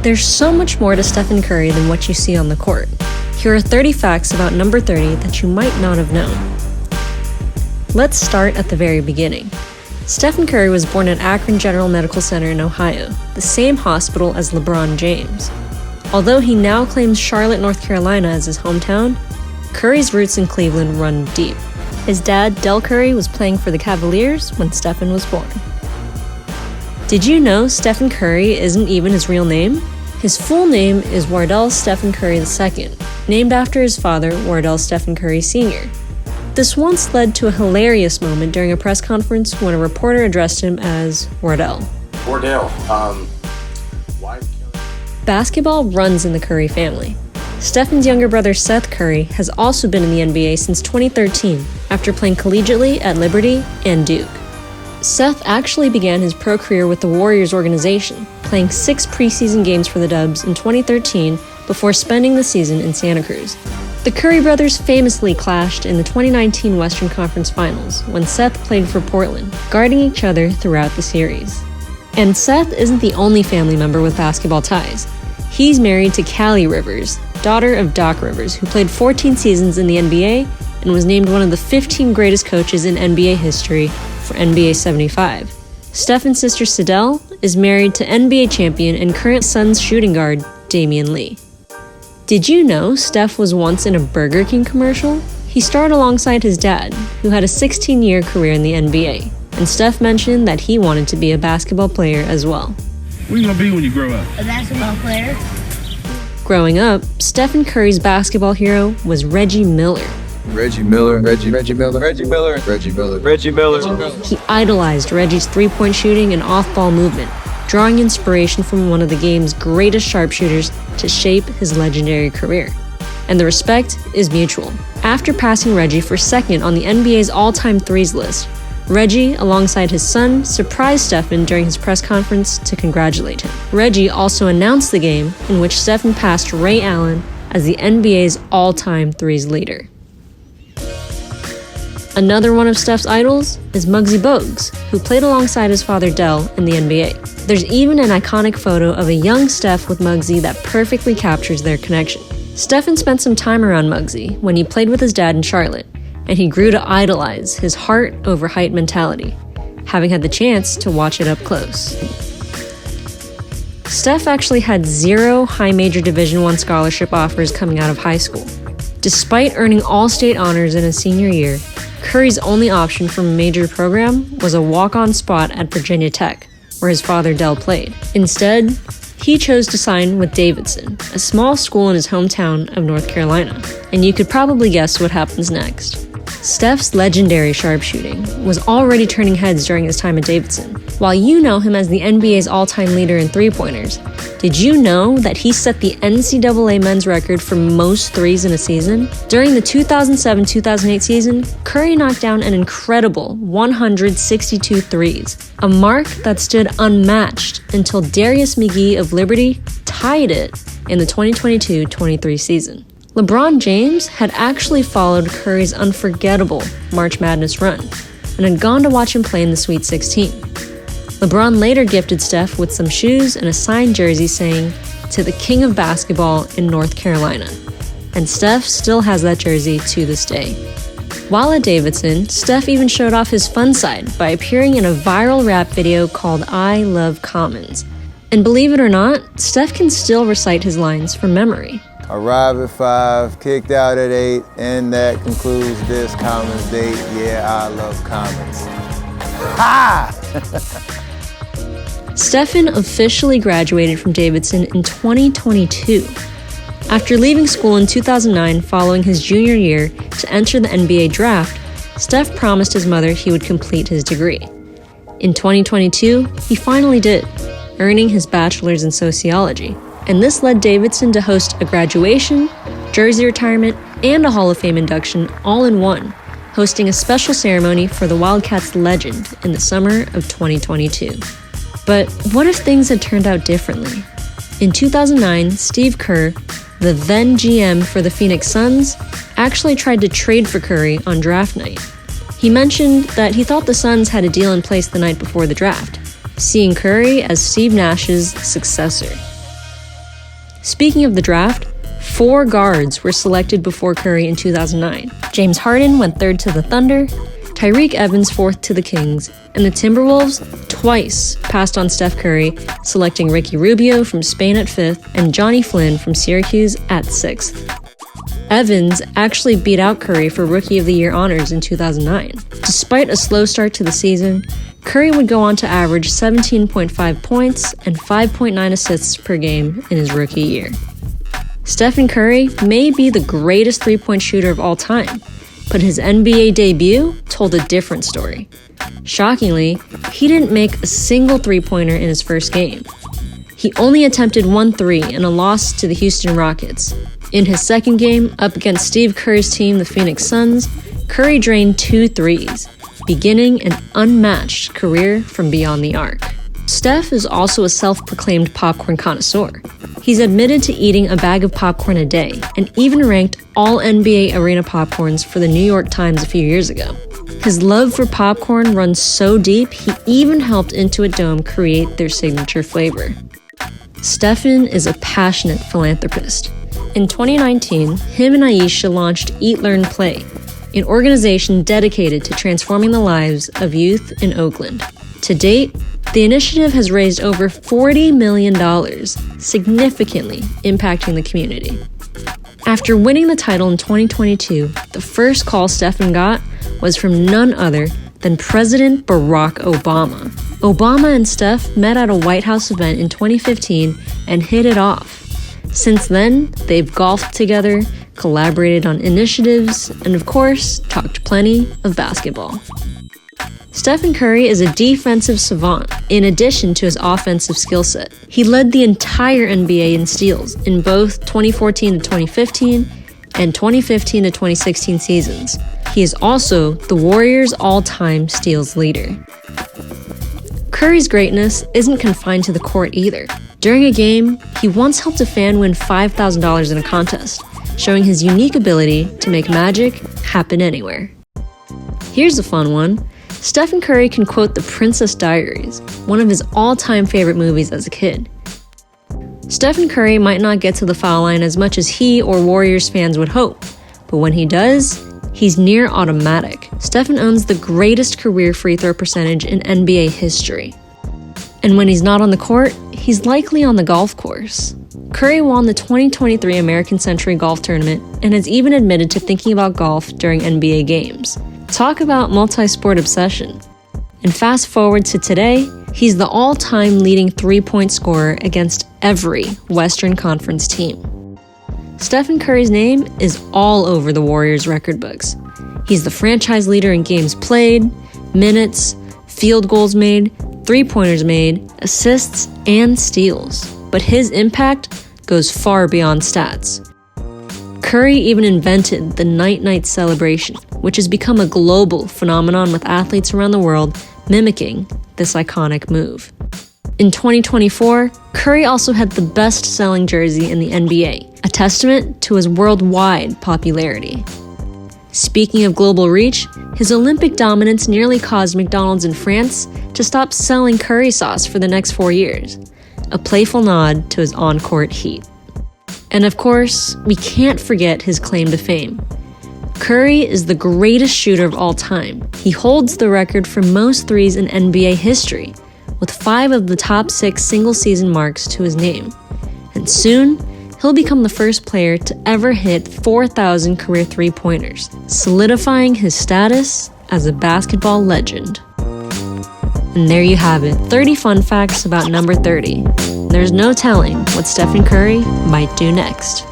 There's so much more to Stephen Curry than what you see on the court. Here are 30 facts about number 30 that you might not have known. Let's start at the very beginning. Stephen Curry was born at Akron General Medical Center in Ohio, the same hospital as LeBron James. Although he now claims Charlotte, North Carolina as his hometown, Curry's roots in Cleveland run deep. His dad, Del Curry, was playing for the Cavaliers when Stephen was born. Did you know Stephen Curry isn't even his real name? His full name is Wardell Stephen Curry II, named after his father, Wardell Stephen Curry Sr. This once led to a hilarious moment during a press conference when a reporter addressed him as Wardell. Wardell, why? Basketball runs in the Curry family. Stephen's younger brother Seth Curry has also been in the NBA since 2013 after playing collegiately at Liberty and Duke. Seth actually began his pro career with the Warriors organization, playing 6 preseason games for the Dubs in 2013 before spending the season in Santa Cruz. The Curry brothers famously clashed in the 2019 Western Conference Finals when Seth played for Portland, guarding each other throughout the series. And Seth isn't the only family member with basketball ties. He's married to Callie Rivers, daughter of Doc Rivers, who played 14 seasons in the NBA and was named one of the 15 greatest coaches in NBA history for NBA 75. Stephen's sister Sidel is married to NBA champion and current Suns shooting guard Damian Lee. Did you know Steph was once in a Burger King commercial? He starred alongside his dad, who had a 16-year career in the NBA, and Steph mentioned that he wanted to be a basketball player as well. What are you gonna be when you grow up? A basketball player. Growing up, Stephen Curry's basketball hero was Reggie Miller. Reggie Miller. He idolized Reggie's three-point shooting and off-ball movement, drawing inspiration from one of the game's greatest sharpshooters to shape his legendary career. And the respect is mutual. After passing Reggie for second on the NBA's all-time threes list, Reggie, alongside his son, surprised Stephen during his press conference to congratulate him. Reggie also announced the game in which Stephen passed Ray Allen as the NBA's all-time threes leader. Another one of Steph's idols is Muggsy Bogues, who played alongside his father Del in the NBA. There's even an iconic photo of a young Steph with Muggsy that perfectly captures their connection. Stephen spent some time around Muggsy when he played with his dad in Charlotte, and he grew to idolize his heart over height mentality, having had the chance to watch it up close. Steph actually had 0 high major Division I scholarship offers coming out of high school. Despite earning all-state honors in his senior year, Curry's only option from a major program was a walk-on spot at Virginia Tech, where his father Del played. Instead, he chose to sign with Davidson, a small school in his hometown of North Carolina. And you could probably guess what happens next. Steph's legendary sharpshooting was already turning heads during his time at Davidson. While you know him as the NBA's all-time leader in three-pointers, did you know that he set the NCAA men's record for most threes in a season? During the 2007-2008 season, Curry knocked down an incredible 162 threes, a mark that stood unmatched until Darius McGee of Liberty tied it in the 2022-23 season. LeBron James had actually followed Curry's unforgettable March Madness run and had gone to watch him play in the Sweet 16. LeBron later gifted Steph with some shoes and a signed jersey saying, "To the king of basketball in North Carolina." And Steph still has that jersey to this day. While at Davidson, Steph even showed off his fun side by appearing in a viral rap video called I Love Commons. And believe it or not, Steph can still recite his lines from memory. Arrived at 5, kicked out at 8, and that concludes this Commons date. Yeah, I love Commons. Ha! Stephen officially graduated from Davidson in 2022. After leaving school in 2009 following his junior year to enter the NBA draft, Steph promised his mother he would complete his degree. In 2022, he finally did, earning his bachelor's in sociology. And this led Davidson to host a graduation, jersey retirement, and a Hall of Fame induction all in one, hosting a special ceremony for the Wildcats legend in the summer of 2022. But what if things had turned out differently? In 2009, Steve Kerr, the then GM for the Phoenix Suns, actually tried to trade for Curry on draft night. He mentioned that he thought the Suns had a deal in place the night before the draft, seeing Curry as Steve Nash's successor. Speaking of the draft, 4 guards were selected before Curry in 2009. James Harden went 3rd to the Thunder, Tyreke Evans 4th to the Kings, and the Timberwolves twice passed on Steph Curry, selecting Ricky Rubio from Spain at 5th and Johnny Flynn from Syracuse at 6th. Evans actually beat out Curry for Rookie of the Year honors in 2009. Despite a slow start to the season, Curry would go on to average 17.5 points and 5.9 assists per game in his rookie year. Stephen Curry may be the greatest three-point shooter of all time, but his NBA debut told a different story. Shockingly, he didn't make a single three-pointer in his first game. He only attempted 1 3 in a loss to the Houston Rockets. In his second game, up against Steve Kerr's team, the Phoenix Suns, Curry drained 2 threes, beginning an unmatched career from beyond the arc. Steph is also a self-proclaimed popcorn connoisseur. He's admitted to eating a bag of popcorn a day, and even ranked all NBA arena popcorns for the New York Times a few years ago. His love for popcorn runs so deep, he even helped Intuit Dome create their signature flavor. Stephen is a passionate philanthropist. In 2019, him and Aisha launched Eat, Learn, Play, an organization dedicated to transforming the lives of youth in Oakland. To date, the initiative has raised over $40 million, significantly impacting the community. After winning the title in 2022, the first call Stephen got was from none other than President Barack Obama. Obama and Steph met at a White House event in 2015 and hit it off. Since then, they've golfed together, collaborated on initiatives, and of course, talked plenty of basketball. Stephen Curry is a defensive savant, in addition to his offensive skill set. He led the entire NBA in steals in both 2014 to 2015 and 2015 to 2016 seasons. He is also the Warriors' all-time steals leader. Curry's greatness isn't confined to the court either. During a game, he once helped a fan win $5,000 in a contest, showing his unique ability to make magic happen anywhere. Here's a fun one. Stephen Curry can quote The Princess Diaries, one of his all-time favorite movies as a kid. Stephen Curry might not get to the foul line as much as he or Warriors fans would hope, but when he does, he's near automatic. Stephen owns the greatest career free throw percentage in NBA history. And when he's not on the court, he's likely on the golf course. Curry won the 2023 American Century Golf Tournament and has even admitted to thinking about golf during NBA games. Talk about multi-sport obsession. And fast forward to today, he's the all-time leading three-point scorer against every Western Conference team. Stephen Curry's name is all over the Warriors record books. He's the franchise leader in games played, minutes, field goals made, three-pointers made, assists, and steals. But his impact goes far beyond stats. Curry even invented the night-night celebration, which has become a global phenomenon with athletes around the world mimicking this iconic move. In 2024, Curry also had the best-selling jersey in the NBA, a testament to his worldwide popularity. Speaking of global reach, his Olympic dominance nearly caused McDonald's in France to stop selling curry sauce for the next 4 years, a playful nod to his on-court heat. And of course, we can't forget his claim to fame. Curry is the greatest shooter of all time. He holds the record for most threes in NBA history, with 5 of the top 6 single-season marks to his name. And soon, he'll become the first player to ever hit 4,000 career three-pointers, solidifying his status as a basketball legend. And there you have it, 30 fun facts about number 30. There's no telling what Stephen Curry might do next.